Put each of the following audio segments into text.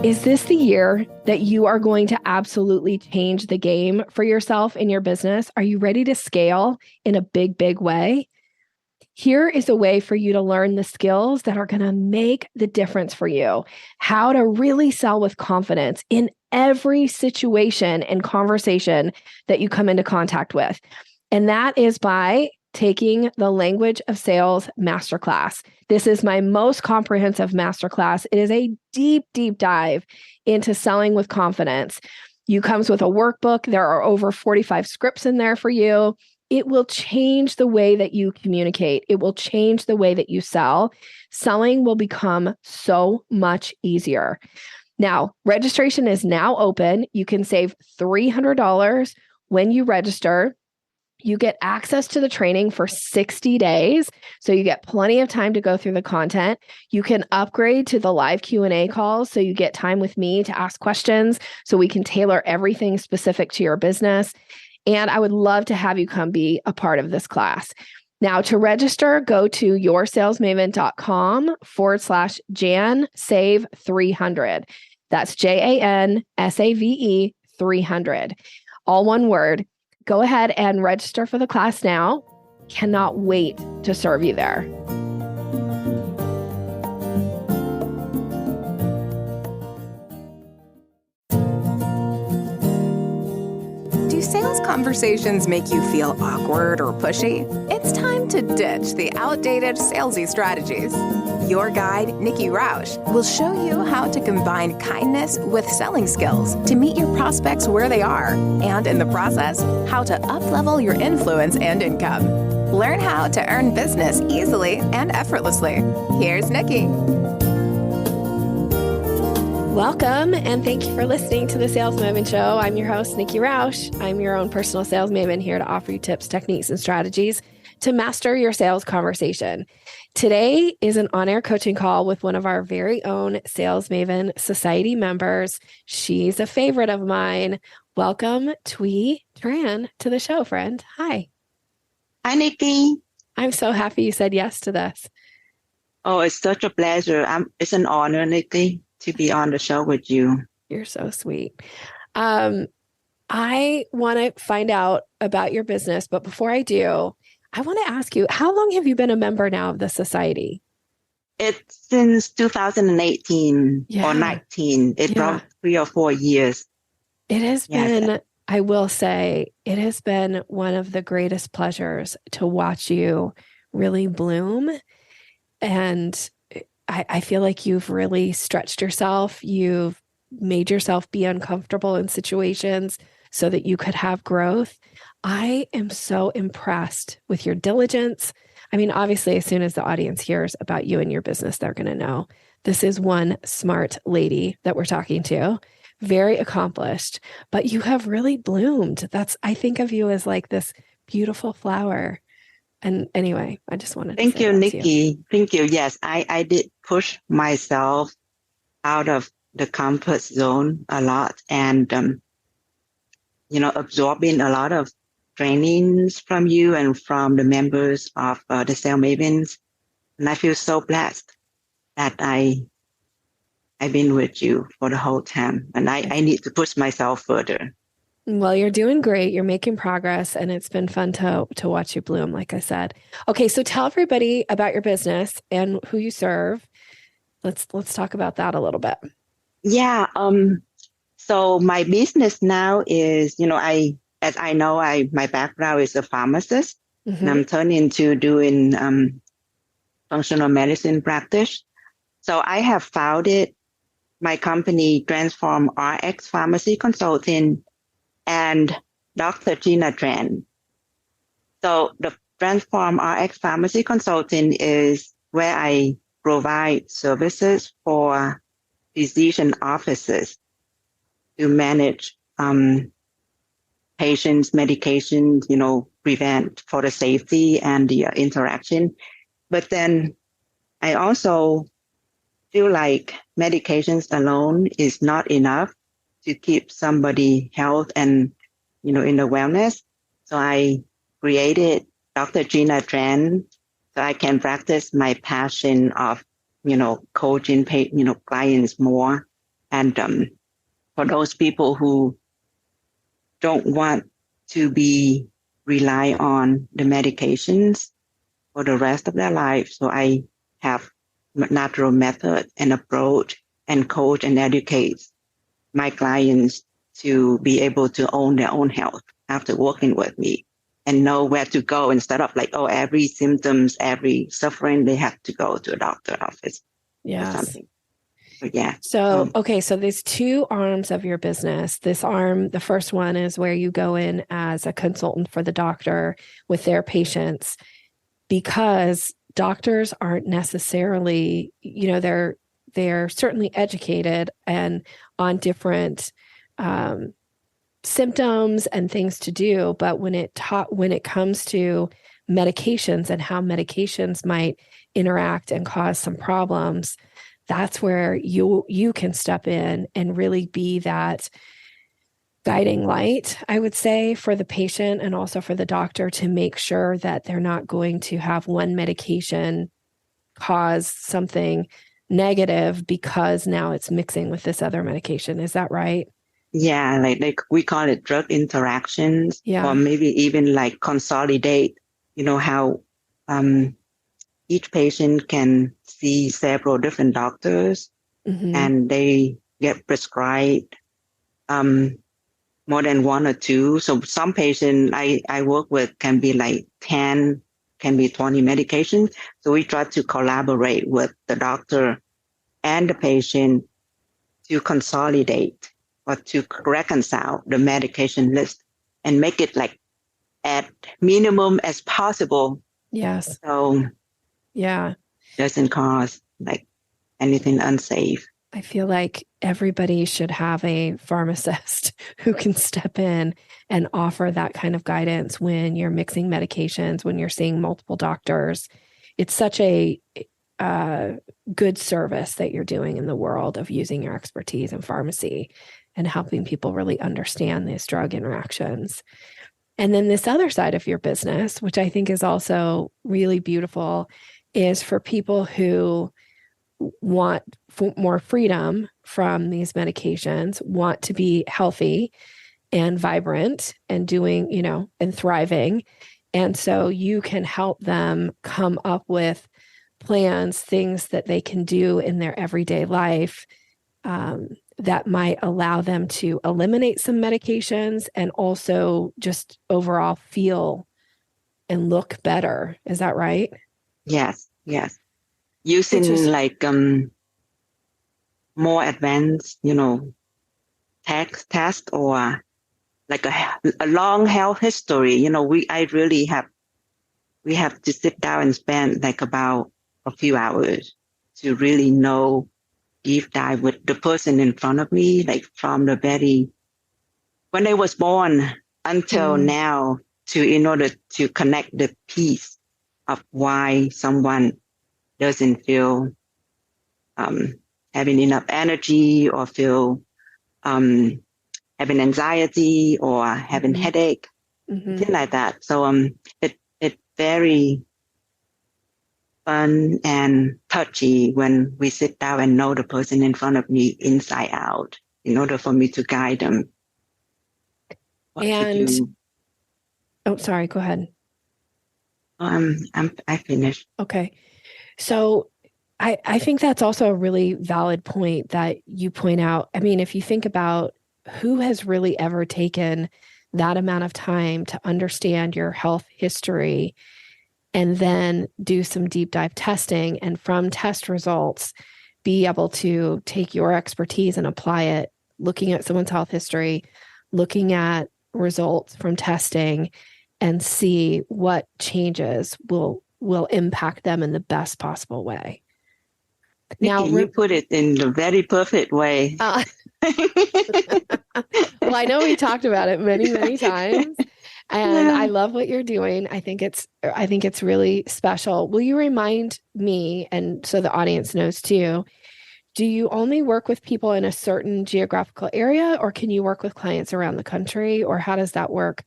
Is this the year that you are going to absolutely change the game for yourself in your business? Are you ready to scale in a big, big way? Here is a way for you to learn the skills that are going to make the difference for you. How to really sell with confidence in every situation and conversation that you come into contact with. And that is by taking the Language of Sales Masterclass. This is my most comprehensive masterclass. It is a deep, deep dive into selling with confidence. You comes with a workbook. There are over 45 scripts in there for you. It will change the way that you communicate. It will change the way that you sell. Selling will become so much easier. Now, registration is now open. You can save $300 when you register. You get access to the training for 60 days. So you get plenty of time to go through the content. You can upgrade to the live Q&A calls. So you get time with me to ask questions so we can tailor everything specific to your business. And I would love to have you come be a part of this class. Now, to register, go to yourssalesmaven.com/JanSave300. That's JANSAVE 300. All one word. Go ahead and register for the class now. Cannot wait to serve you there. Do sales conversations make you feel awkward or pushy? It's time to ditch the outdated salesy strategies. Your guide, Nikki Rausch, will show you how to combine kindness with selling skills to meet your prospects where they are, and in the process, how to up-level your influence and income. Learn how to earn business easily and effortlessly. Here's Nikki. Welcome, and thank you for listening to the Sales Maven Show. I'm your host, Nikki Rausch. I'm your own personal sales maven here to offer you tips, techniques, and strategies to master your sales conversation. Today is an on-air coaching call with one of our very own Sales Maven Society members. She's a favorite of mine. Welcome, Thuy Tran, to the show, friend. Hi. Hi, Nikki. I'm so happy you said yes to this. Oh, it's such a pleasure. It's an honor, Nikki, to be on the show with you. You're so sweet. I want to find out about your business, but before I do, I want to ask you, how long have you been a member now of the society? It's since 2018 or 19. It's probably 3 or 4 years. It has been, I will say, it has been one of the greatest pleasures to watch you really bloom. And I feel like you've really stretched yourself. You've made yourself be uncomfortable in situations so that you could have growth. I am so impressed with your diligence. I mean, obviously, as soon as the audience hears about you and your business, they're going to know this is one smart lady that we're talking to, very accomplished, but you have really bloomed. I think of you as like this beautiful flower. And anyway, I just wanted to Thank say you, that Nikki. to you. Thank you. Yes, I did push myself out of the comfort zone a lot and, absorbing a lot of trainings from you and from the members of the Sales Mavens. And I feel so blessed that I've been with you for the whole time. And I need to push myself further. Well, you're doing great. You're making progress, and it's been fun to watch you bloom, like I said. Okay, so tell everybody about your business and who you serve. Let's talk about that a little bit. Yeah. So my business now is, my background is a pharmacist, and I'm turning to doing functional medicine practice. So I have founded my company, Transform RX Pharmacy Consulting, and Dr. Gina Tran. So the Transform RX Pharmacy Consulting is where I provide services for physician offices to manage patients' medications, prevent for the safety and the interaction. But then I also feel like medications alone is not enough to keep somebody health and, in the wellness. So I created Dr. Gina Tran so I can practice my passion of, coaching, clients more And for those people who don't want to be rely on the medications for the rest of their life, so I have natural method and approach and coach and educate my clients to be able to own their own health after working with me and know where to go instead of like, oh, every symptoms, every suffering, they have to go to a doctor office or something. But yeah. So, okay. So there's two arms of your business. This arm, the first one is where you go in as a consultant for the doctor with their patients, because doctors aren't necessarily, they're certainly educated and on different symptoms and things to do. But when it comes to medications and how medications might interact and cause some problems, that's where you can step in and really be that guiding light, I would say, for the patient and also for the doctor, to make sure that they're not going to have one medication cause something negative because now it's mixing with this other medication. Is that right? Yeah, like we call it drug interactions, or maybe even like consolidate, how each patient can see several different doctors and they get prescribed more than one or two. So some patients I work with can be like 10, can be 20 medications. So we try to collaborate with the doctor and the patient to consolidate or to reconcile the medication list and make it like at minimum as possible. Yes. So yeah, doesn't cause like anything unsafe. I feel like everybody should have a pharmacist who can step in and offer that kind of guidance when you're mixing medications, when you're seeing multiple doctors. It's such a good service that you're doing in the world of using your expertise in pharmacy and helping people really understand these drug interactions. And then this other side of your business, which I think is also really beautiful, is for people who want more freedom from these medications, want to be healthy and vibrant and doing, and thriving. And so you can help them come up with plans, things that they can do in their everyday life that might allow them to eliminate some medications and also just overall feel and look better. Is that right? Yes. Using like more advanced, test or like a long health history. We have to sit down and spend like about a few hours to really know, deep dive with the person in front of me, like from the when they was born until now, in order to connect the piece of why someone doesn't feel having enough energy or feel having anxiety or having headache, things like that. So it's very fun and touchy when we sit down and know the person in front of me inside out in order for me to guide them. Oh, sorry, go ahead. I finished. Okay. So I think that's also a really valid point that you point out. I mean, if you think about who has really ever taken that amount of time to understand your health history and then do some deep dive testing, and from test results, be able to take your expertise and apply it, looking at someone's health history, looking at results from testing, and see what changes will impact them in the best possible way. Now, you put it in the very perfect way. Well, I know we talked about it many, many times, and I love what you're doing. I think it's really special. Will you remind me, and so the audience knows too, do you only work with people in a certain geographical area, or can you work with clients around the country, or how does that work,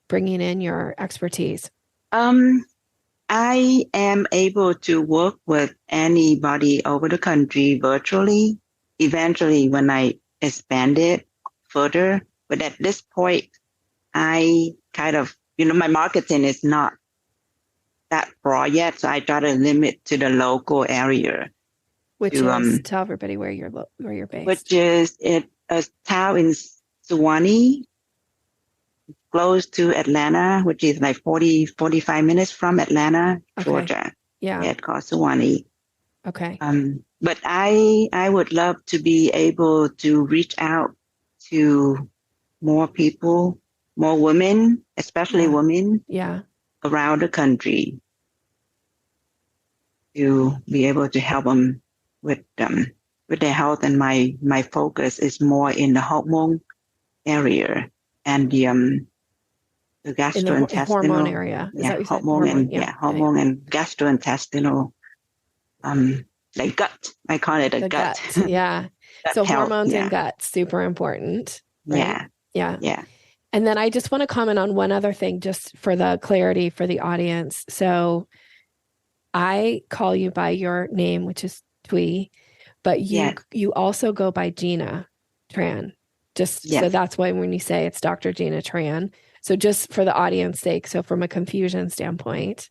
bringing in your expertise? I am able to work with anybody over the country virtually eventually when I expanded further, but at this point, I kind of, my marketing is not that broad yet. So I try to limit to the local area. Which is, tell everybody where you're based. Which is a town in Suwannee, close to Atlanta, which is like 45 minutes from Atlanta, Georgia. Yeah. It's called Suwannee. Okay. But I would love to be able to reach out to more people, more women, especially women around the country, to be able to help them with their health. And my focus is more in the hormone area and the gastrointestinal, the hormone area. Is that what you said? Hormone and gastrointestinal, like gut. I call it a gut. Yeah. Gut so health, hormones and gut, super important. Right? Yeah. And then I just want to comment on one other thing, just for the clarity for the audience. So I call you by your name, which is Thuy, but you also go by Gina Tran. So that's why when you say it's Dr. Gina Tran. So just for the audience sake, so from a confusion standpoint,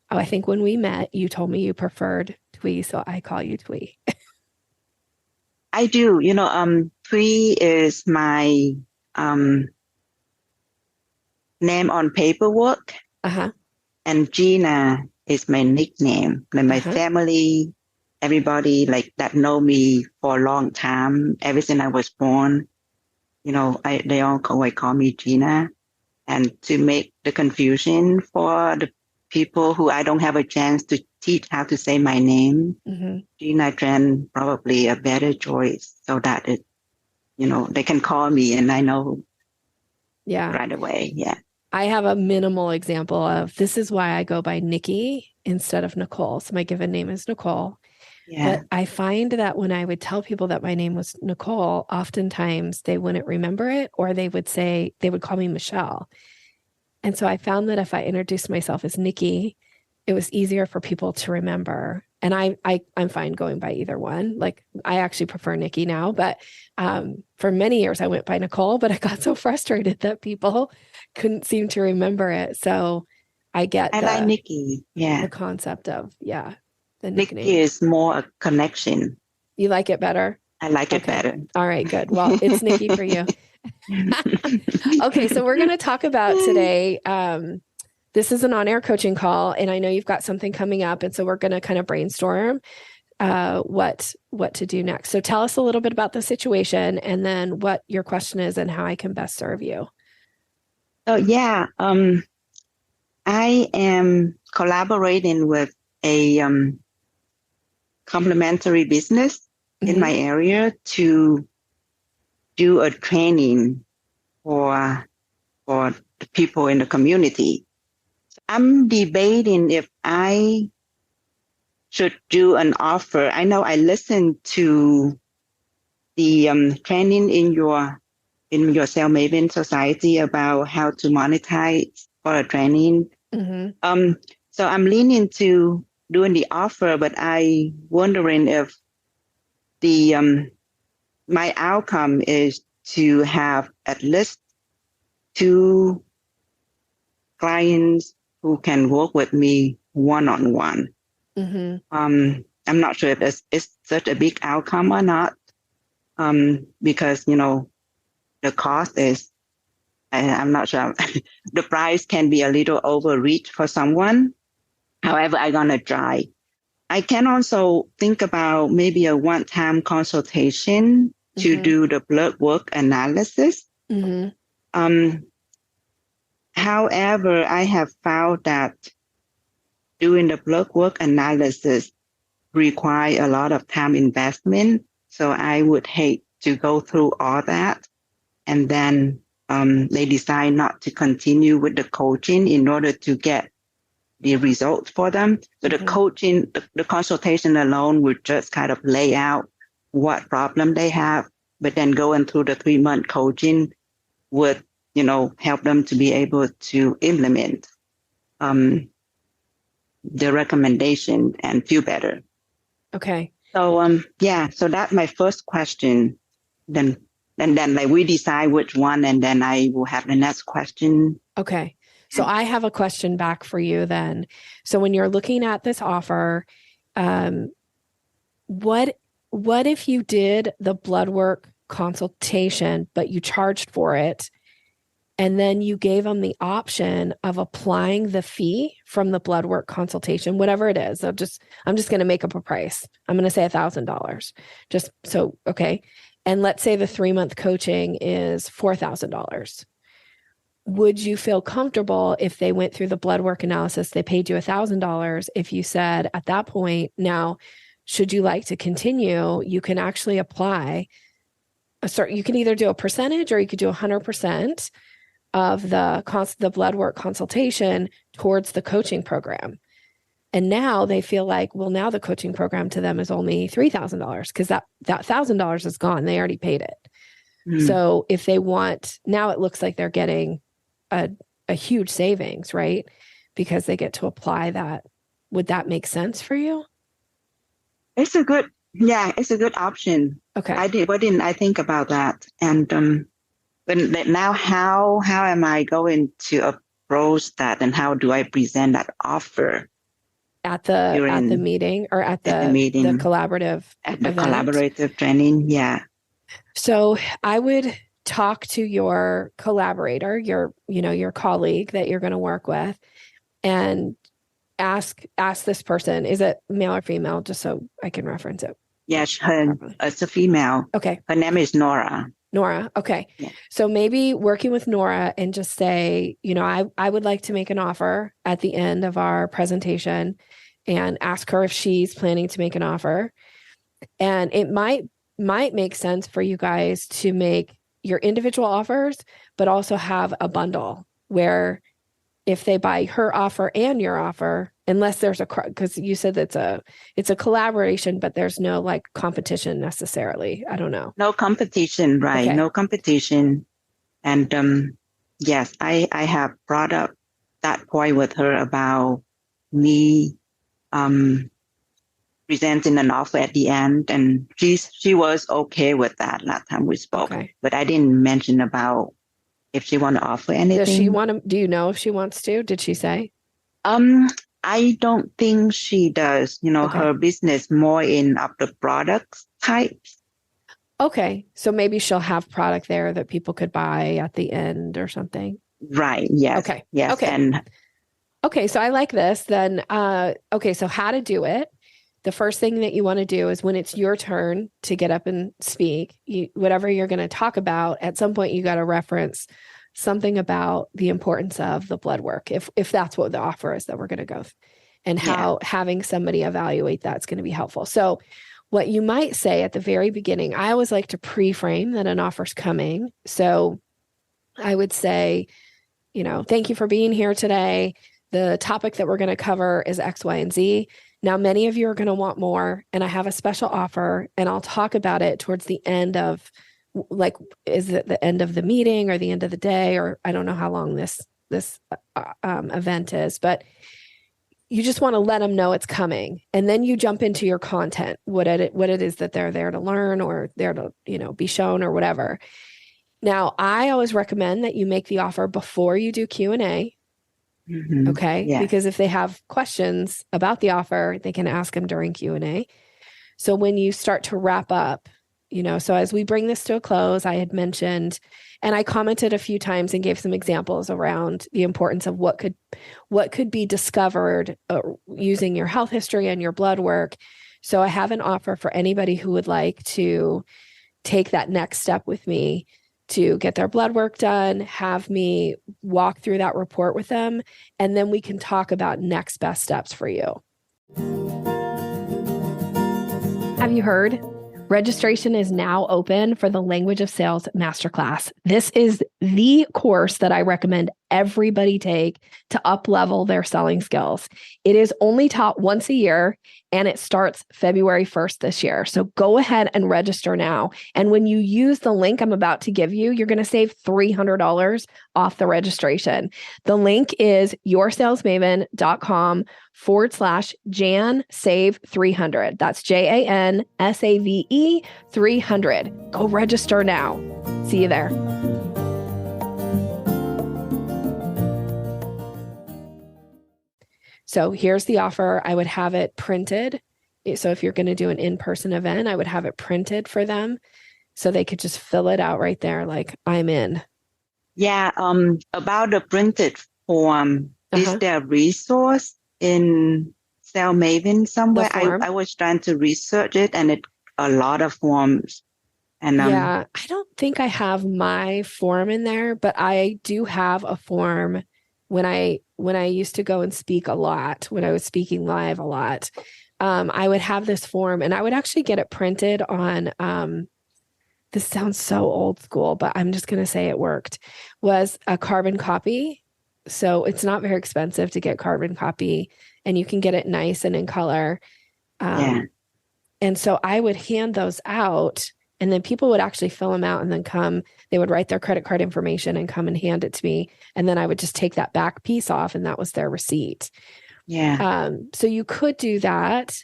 I think when we met, you told me you preferred Thuy, so I call you Thuy. I do. Thuy is my name on paperwork, and Gina is my nickname. Like my family, everybody like that know me for a long time. Ever since I was born, they all call me Gina. And to make the confusion for the people who I don't have a chance to teach how to say my name, Gina Tran probably a better choice, so that it, they can call me and I know right away. Yeah. I have a minimal example of this is why I go by Nikki instead of Nicole. So my given name is Nicole. Yeah. But I find that when I would tell people that my name was Nicole, oftentimes they wouldn't remember it, or they would call me Michelle. And so I found that if I introduced myself as Nikki, it was easier for people to remember. And I'm fine going by either one. Like I actually prefer Nikki now, but for many years I went by Nicole, but I got so frustrated that people couldn't seem to remember it. So I like Nikki. Yeah. The concept of, the Nikki nickname. is more a connection. You like it better? I like it better. All right, good. Well, it's Nikki for you. Okay, so we're going to talk about today. This is an on-air coaching call, and I know you've got something coming up, and so we're going to kind of brainstorm what to do next. So tell us a little bit about the situation, and then what your question is, and how I can best serve you. Oh yeah, I am collaborating with a complementary business in my area to do a training for the people in the community. I'm debating if I should do an offer. I know I listened to the training in your Sales Maven Society about how to monetize for a training. So I'm leaning to doing the offer, but I wondering if my outcome is to have at least 2 clients who can work with me one-on-one. I'm not sure if it's such a big outcome or not, because, the cost is, I'm not sure. The price can be a little overreach for someone. However, I'm going to try. I can also think about maybe a one-time consultation to do the blood work analysis. However, I have found that doing the blood work analysis require a lot of time investment. So I would hate to go through all that. And then they decide not to continue with the coaching in order to get the results for them. So the coaching, the consultation alone would just kind of lay out what problem they have, but then going through the 3-month coaching would, help them to be able to implement the recommendation and feel better. Okay. So so that's my first question. Then like we decide which one, and then I will have the next question. Okay. So I have a question back for you then. So when you're looking at this offer, what if you did the blood work consultation, but you charged for it, and then you gave them the option of applying the fee from the blood work consultation, whatever it is. I'm just going to make up a price. I'm going to say $1,000. Just so, okay. And let's say the 3-month coaching is $4,000. Would you feel comfortable if they went through the blood work analysis, they paid you $1,000, if you said at that point, now, should you like to continue, you can actually apply you can either do a percentage or you could do 100% of the blood work consultation towards the coaching program. And now they feel like, well, now the coaching program to them is only $3,000 because that $1,000 is gone. They already paid it. So if they want, now it looks like they're getting a huge savings, right? Because they get to apply that. Would that make sense for you? It's a good option. Okay. Why didn't I think about that? And but now how am I going to approach that, and how do I present that offer at the meeting or at the meeting, the collaborative at the event? collaborative training? Yeah. So I would talk to your collaborator, your colleague that you're going to work with, and ask this person, is it male or female, just so I can reference it. Yes, it's a female. Okay. Her name is Nora. Nora. Okay. Yeah. So maybe working with Nora and just say, I would like to make an offer at the end of our presentation, and ask her if she's planning to make an offer. And it might make sense for you guys to make your individual offers, but also have a bundle where if they buy her offer and your offer, unless there's because you said it's a collaboration, but there's no like competition necessarily. I don't know. No competition, right? Okay. No competition. And yes, I have brought up that point with her about me presenting an offer at the end, and she was okay with that last time we spoke. Okay. But I didn't mention about if she want to offer anything. Does she want to? Do you know if she wants to? Did she say? I don't think she does. Okay. Her business more in of the products types. Okay, so maybe she'll have product there that people could buy at the end or something. Right. Yes. Okay. Yes. Okay. Okay, so I like this. Then, okay, so how to do it. The first thing that you want to do is when it's your turn to get up and speak, whatever you're going to talk about, at some point you got to reference something about the importance of the blood work, if that's what the offer is that we're going to go, and how having somebody evaluate that's going to be helpful. So what you might say at the very beginning, I always like to pre-frame that an offer's coming. So I would say, thank you for being here today. The topic that we're going to cover is X, Y, and Z. Now, many of you are going to want more, and I have a special offer, and I'll talk about it towards the end of, like, is it the end of the meeting or the end of the day, or I don't know how long this event is, but you just want to let them know it's coming, and then you jump into your content, what it is that they're there to learn or there to, be shown or whatever. Now, I always recommend that you make the offer before you do Q&A. Mm-hmm. Okay. Yeah. Because if they have questions about the offer, they can ask them during Q&A. So when you start to wrap up, so as we bring this to a close, I had mentioned, and I commented a few times and gave some examples around the importance of what could be discovered using your health history and your blood work. So I have an offer for anybody who would like to take that next step with me to get their blood work done, have me walk through that report with them, and then we can talk about next best steps for you. Have you heard? Registration is now open for the Language of Sales Masterclass. This is the course that I recommend everybody take to up level their selling skills. It is only taught once a year and it starts February 1st this year. So go ahead and register now. And when you use the link I'm about to give you, you're going to save $300 off the registration. The link is yoursalesmaven.com/Jan Save 300. That's JANSAVE 300. Go register now. See you there. So here's the offer. I would have it printed. So if you're going to do an in-person event, I would have it printed for them so they could just fill it out right there. Like, I'm in. Yeah. About the printed form, is there a resource in Sales Maven somewhere? I was trying to research it, and a lot of forms. And yeah, I don't think I have my form in there, but I do have a form when I used to go and speak a lot, when I was speaking live a lot. I would have this form and I would actually get it printed on, this sounds so old school, but I'm just going to say it worked, was a carbon copy. So it's not very expensive to get carbon copy and you can get it nice and in color. And so I would hand those out and then people would actually fill them out and then they would write their credit card information and come and hand it to me. And then I would just take that back piece off and that was their receipt. Yeah. So you could do that.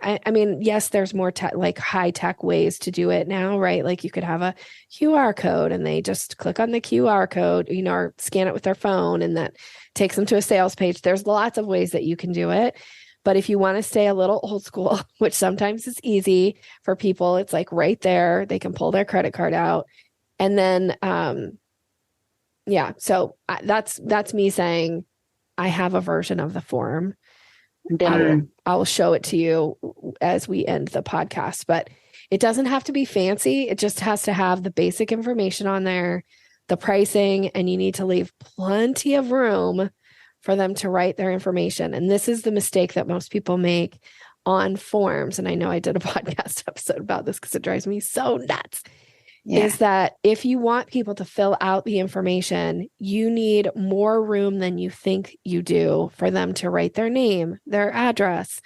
I mean, yes, there's more like high tech ways to do it now, right? Like you could have a QR code and they just click on the QR code, or scan it with their phone and that takes them to a sales page. There's lots of ways that you can do it. But if you want to stay a little old school, which sometimes is easy for people, it's like right there, they can pull their credit card out. And then, so that's me saying I have a version of the form. Then I will show it to you as we end the podcast, but it doesn't have to be fancy. It just has to have the basic information on there, the pricing, and you need to leave plenty of room for them to write their information. And this is the mistake that most people make on forms. And I know I did a podcast episode about this because it drives me so nuts. Is that if you want people to fill out the information, you need more room than you think you do for them to write their name, their address,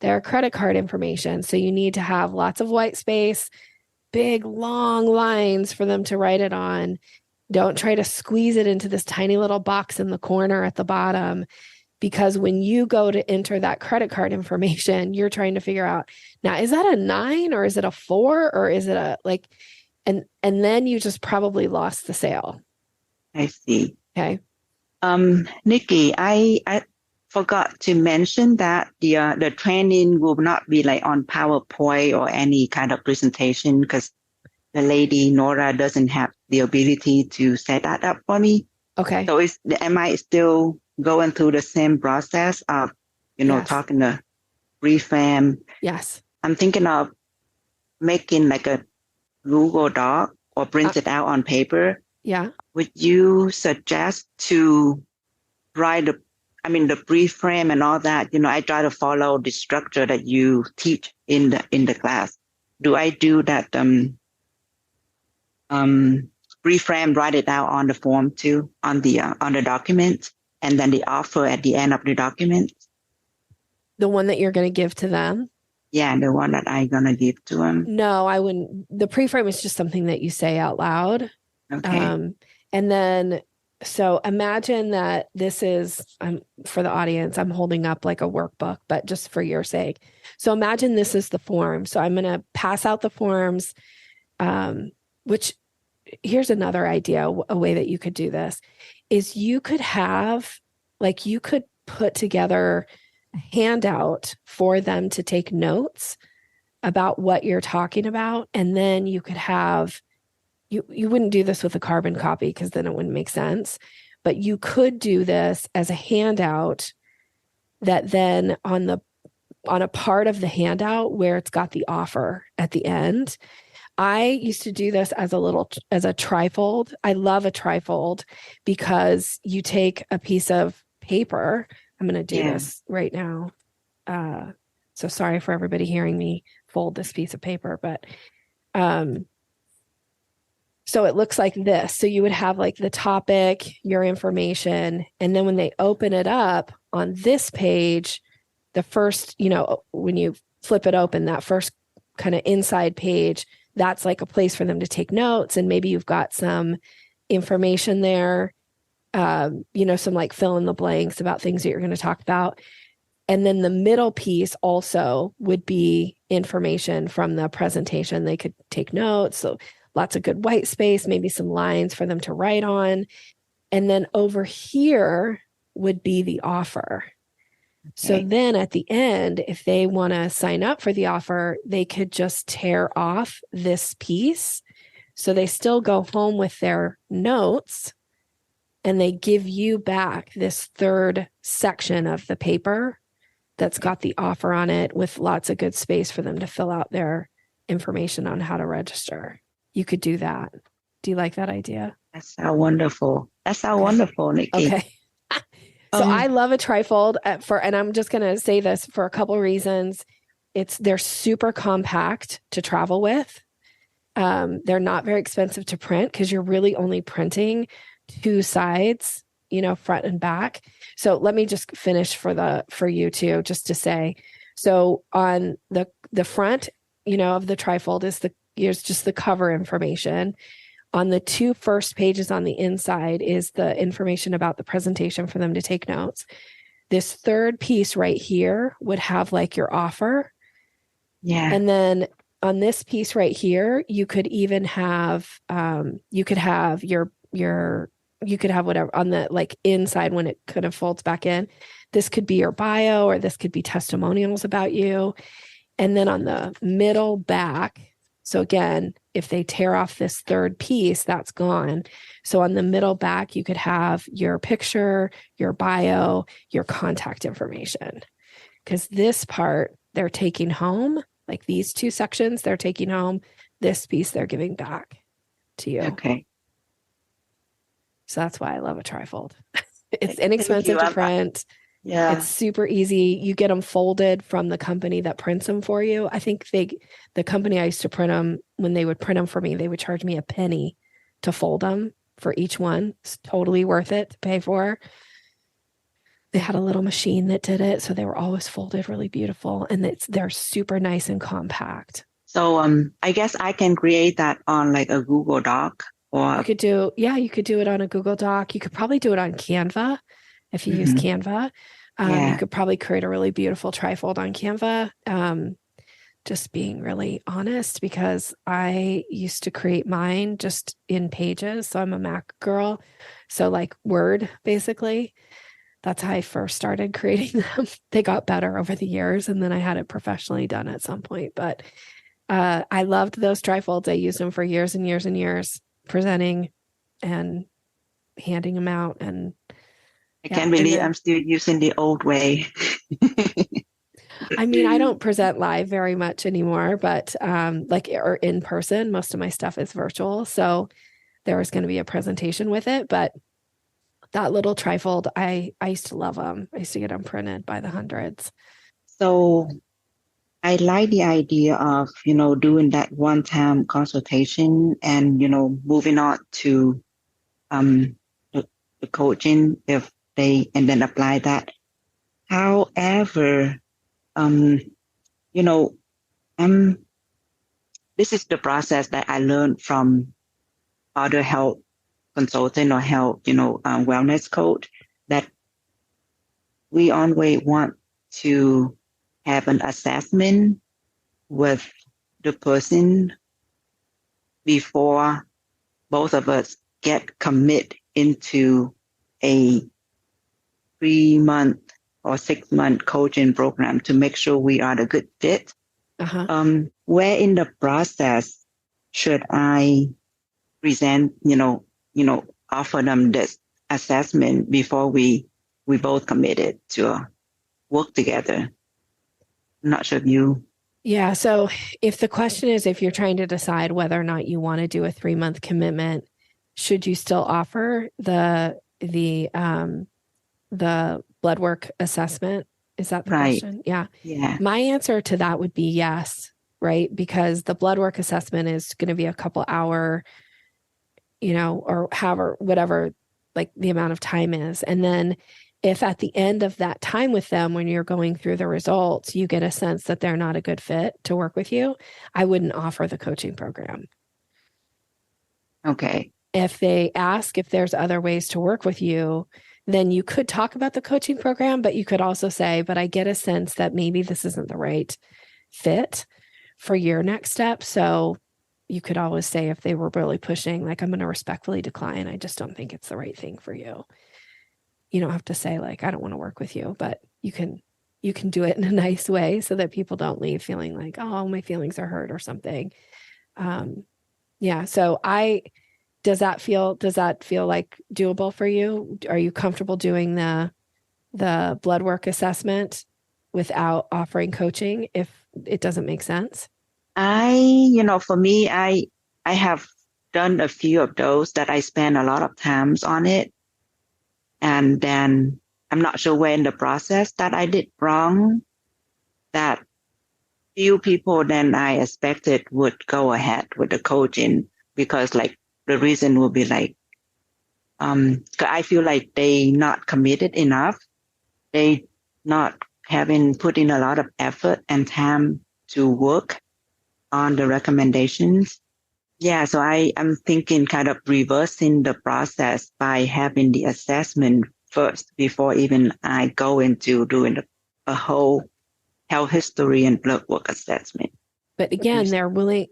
their credit card information. So you need to have lots of white space, big, long lines for them to write it on. Don't try to squeeze it into this tiny little box in the corner at the bottom, because when you go to enter that credit card information, you're trying to figure out, now, is that a 9 or is it a 4 or is it a like... And then you just probably lost the sale. I see. Okay. Nikki, I forgot to mention that the training will not be like on PowerPoint or any kind of presentation because the lady Nora doesn't have the ability to set that up for me. Okay. So am I still going through the same process of, talking to reframe? Yes. I'm thinking of making like a Google Doc or print it out on paper. Yeah. Would you suggest to write the pre-frame and all that? I try to follow the structure that you teach in the class. Do I do that pre-frame, write it out on the form too, on the document, and then the offer at the end of the document? The one that you're going to give to them? Yeah, the one that I'm going to give to them. No, I wouldn't. The pre-frame is just something that you say out loud. Okay. And then, so imagine that this is, for the audience, I'm holding up like a workbook, but just for your sake. So imagine this is the form. So I'm going to pass out the forms, which here's another idea, a way that you could do this is you could put together handout for them to take notes about what you're talking about. And then you could have, you wouldn't do this with a carbon copy because then it wouldn't make sense, but you could do this as a handout that then on a part of the handout where it's got the offer at the end. I used to do this as a trifold. I love a trifold because you take a piece of paper. I'm going to do this right now. So sorry for everybody hearing me fold this piece of paper, but So it looks like this. So you would have like the topic, your information, and then when they open it up on this page, the first, when you flip it open, that first kind of inside page, that's like a place for them to take notes. And maybe you've got some information there, some like fill in the blanks about things that you're going to talk about. And then the middle piece also would be information from the presentation. They could take notes. So lots of good white space, maybe some lines for them to write on. And then over here would be the offer. So then at the end, if they want to sign up for the offer, they could just tear off this piece. So they still go home with their notes and they give you back this third section of the paper that's got the offer on it with lots of good space for them to fill out their information on how to register. You could do that. Do you like that idea? That's so wonderful. That's so wonderful, Nikki. Okay. So I love a trifold and I'm just going to say this for a couple reasons. They're super compact to travel with. They're not very expensive to print because you're really only printing two sides, front and back. So let me just finish for you too, just to say, so on the front, of the trifold here's just the cover information. On the two first pages on the inside is the information about the presentation for them to take notes. This third piece right here would have like your offer. Yeah. And then on this piece right here, you could even have, you could have whatever on the like inside when it kind of folds back in. This could be your bio or this could be testimonials about you. And then on the middle back, so again, if they tear off this third piece, that's gone. So on the middle back, you could have your picture, your bio, your contact information. Because this part they're taking home, like these two sections, they're taking home. This piece they're giving back to you. Okay. So that's why I love a trifold. It's inexpensive to print. Yeah. It's super easy. You get them folded from the company that prints them for you. I think the company I used to print them, when they would print them for me, they would charge me a penny to fold them for each one. It's totally worth it to pay for. They had a little machine that did it. So they were always folded really beautiful. And they're super nice and compact. So I guess I can create that on like a Google Doc or you could do it on a Google Doc. You could probably do it on Canva if you use Canva. You could probably create a really beautiful trifold on Canva. Just being really honest, because I used to create mine just in Pages. So I'm a Mac girl. So like Word, basically. That's how I first started creating them. They got better over the years, and then I had it professionally done at some point. But I loved those trifolds. I used them for years and years and years, presenting and handing them out. And I can't believe I'm still using the old way. I mean, I don't present live very much anymore, but or in person, most of my stuff is virtual. So there was going to be a presentation with it, but that little trifold, I used to love them. I used to get them printed by the hundreds. So I like the idea of, doing that one-time consultation and, moving on to the coaching and then apply that. However, this is the process that I learned from other health consultant or health, wellness coach, that we always want to have an assessment with the person before both of us get commit into a 3-month or 6-month coaching program to make sure we are the good fit. Where in the process should I present, offer them this assessment before we both committed to work together? I'm not sure if you. Yeah. So if the question is, if you're trying to decide whether or not you want to do a 3-month commitment, should you still offer the blood work assessment? Is that the question? Yeah. My answer to that would be yes, right? Because the blood work assessment is going to be a couple hour or however, whatever, like the amount of time is. And then if at the end of that time with them, when you're going through the results, you get a sense that they're not a good fit to work with you, I wouldn't offer the coaching program. Okay. If they ask if there's other ways to work with you, then you could talk about the coaching program, but you could also say, but I get a sense that maybe this isn't the right fit for your next step. So you could always say, if they were really pushing, like, I'm going to respectfully decline. I just don't think it's the right thing for you. You don't have to say, like, I don't want to work with you, but you can do it in a nice way so that people don't leave feeling like, oh, my feelings are hurt or something. Yeah. So does that feel like doable for you? Are you comfortable doing the blood work assessment without offering coaching if it doesn't make sense? For me, I have done a few of those that I spend a lot of times on it. And then I'm not sure where in the process that I did wrong, that few people than I expected would go ahead with the coaching, because like the reason would be like, I feel like they not committed enough. They not having put in a lot of effort and time to work on the recommendations. Yeah, so I'm thinking kind of reversing the process by having the assessment first before even I go into doing a whole health history and blood work assessment. But again, they're only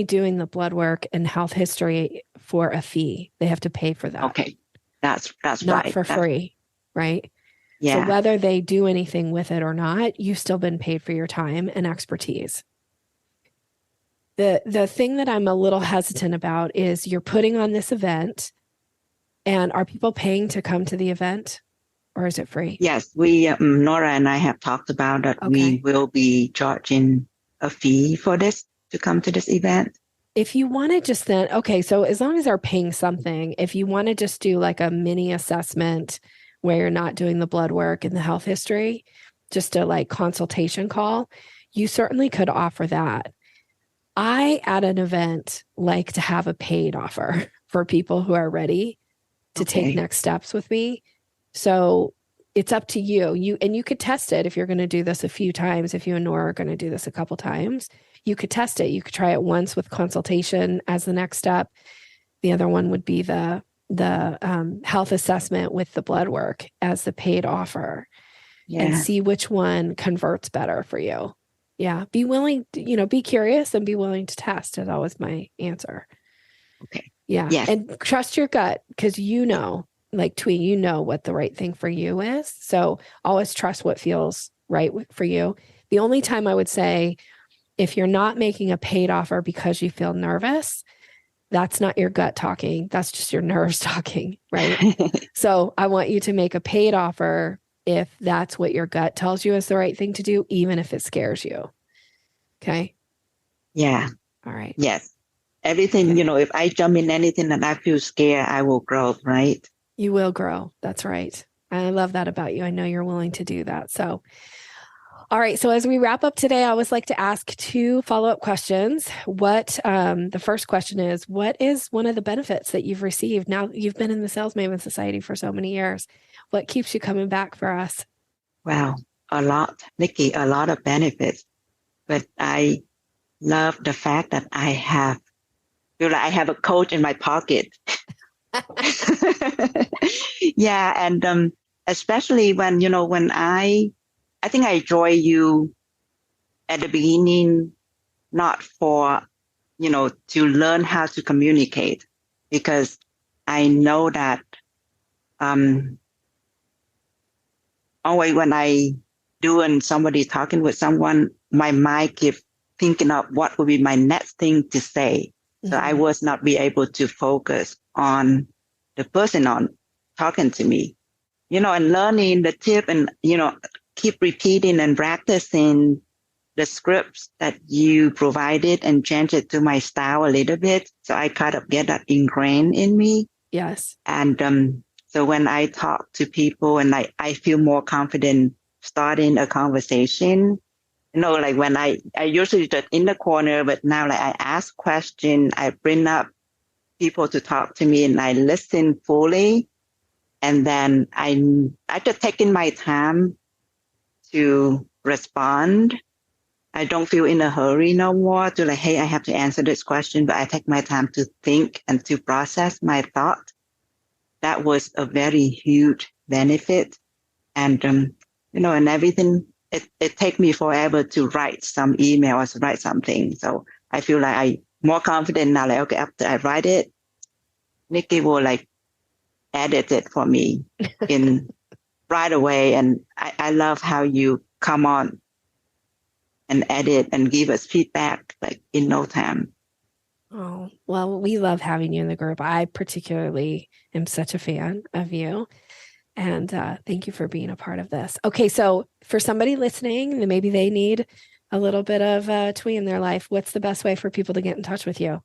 doing the blood work and health history for a fee. They have to pay for that. Okay, that's not right. For free, right? Yeah. So whether they do anything with it or not, you've still been paid for your time and expertise. The thing that I'm a little hesitant about is you're putting on this event, and are people paying to come to the event, or is it free? Yes, we Nora and I have talked about that. Okay. We will be charging a fee for this to come to this event. If you want to just then, okay, so as long as they're paying something, if you want to just do like a mini assessment where you're not doing the blood work and the health history, just a like consultation call, you certainly could offer that. I, at an event, like to have a paid offer for people who are ready to take next steps with me. So it's up to you. You could test it if you're going to do this a few times. If you and Nora are going to do this a couple times, you could test it. You could try it once with consultation as the next step. The other one would be the health assessment with the blood work as the paid offer, and see which one converts better for you. Yeah. Be willing, be curious and be willing to test is always my answer. Okay. Yeah. Yes. And trust your gut, because like Thuy, what the right thing for you is. So always trust what feels right for you. The only time I would say, if you're not making a paid offer because you feel nervous, that's not your gut talking. That's just your nerves talking, right? So I want you to make a paid offer if that's what your gut tells you is the right thing to do, even if it scares you. Okay. Yeah. All right. Yes. Everything, if I jump in anything that I feel scared, I will grow, right? You will grow. That's right. I love that about you. I know you're willing to do that. So, all right. So as we wrap up today, I always like to ask 2 follow-up questions. The first question is, what is one of the benefits that you've received? Now you've been in the Sales Maven Society for so many years. What keeps you coming back for us? Wow. A lot, Nikki, a lot of benefits. But I love the fact that I feel like I have a coach in my pocket. Yeah. And especially when I think I joined you at the beginning, not for, to learn how to communicate, because I know that always when I do and somebody talking with someone, my mind keeps thinking of what would be my next thing to say. So I was not be able to focus on the person on talking to me, and learning the tip and, keep repeating and practicing the scripts that you provided and change it to my style a little bit. So I kind of get that ingrained in me. Yes. And so when I talk to people and I feel more confident starting a conversation, like when I usually just in the corner, but now like I ask questions, I bring up people to talk to me and I listen fully. And then I just taking my time to respond. I don't feel in a hurry no more to like, hey, I have to answer this question, but I take my time to think and to process my thought. That was a very huge benefit. And, and everything, it take me forever to write some emails, write something. So I feel like I'm more confident now, like, okay, after I write it, Nikki will like edit it for me in right away. And I love how you come on and edit and give us feedback like in no time. Oh, well, we love having you in the group. I particularly am such a fan of you. And thank you for being a part of this. Okay, so for somebody listening, maybe they need a little bit of Thuy in their life. What's the best way for people to get in touch with you?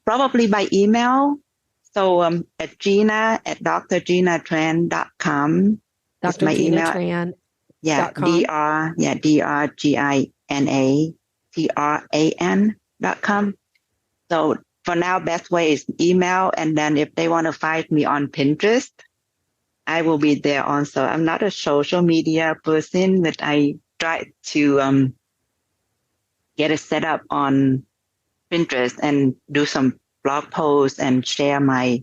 Probably by email. So at Gina at drginatran.com. Dr. My Gina email. Tran. Yeah, drginatran.com. So for now, best way is email. And then if they want to find me on Pinterest, I will be there also. I'm not a social media person, but I try to get it set up on Pinterest and do some blog posts and share my,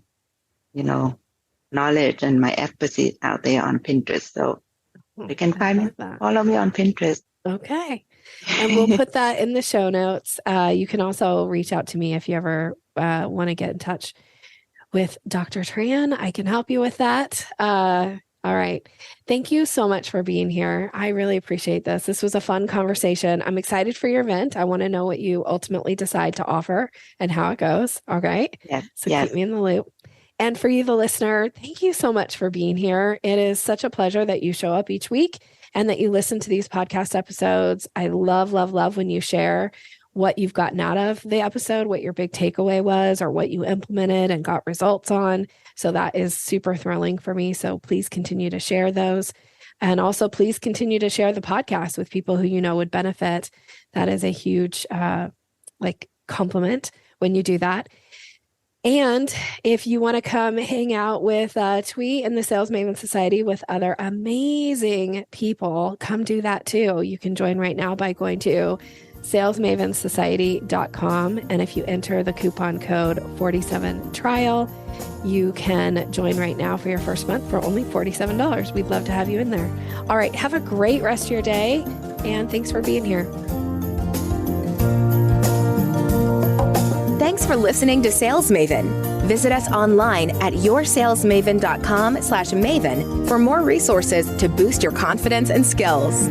knowledge and my expertise out there on Pinterest. So you can follow me on Pinterest. Okay. And we'll put that in the show notes. You can also reach out to me if you ever want to get in touch with Dr. Tran. I can help you with that. All right. Thank you so much for being here. I really appreciate this. This was a fun conversation. I'm excited for your event. I want to know what you ultimately decide to offer and how it goes. All right. Yes. So keep me in the loop. And for you, the listener, thank you so much for being here. It is such a pleasure that you show up each week and that you listen to these podcast episodes. I love, love, love when you share what you've gotten out of the episode, what your big takeaway was, or what you implemented and got results on. So that is super thrilling for me. So please continue to share those. And also please continue to share the podcast with people who you know would benefit. That is a huge compliment when you do that. And if you want to come hang out with Thuy and the Sales Maven Society with other amazing people, come do that too. You can join right now by going to salesmavensociety.com. And if you enter the coupon code 47trial, you can join right now for your first month for only $47. We'd love to have you in there. All right. Have a great rest of your day. And thanks for being here. Thanks for listening to Sales Maven. Visit us online at yoursalesmaven.com/maven for more resources to boost your confidence and skills.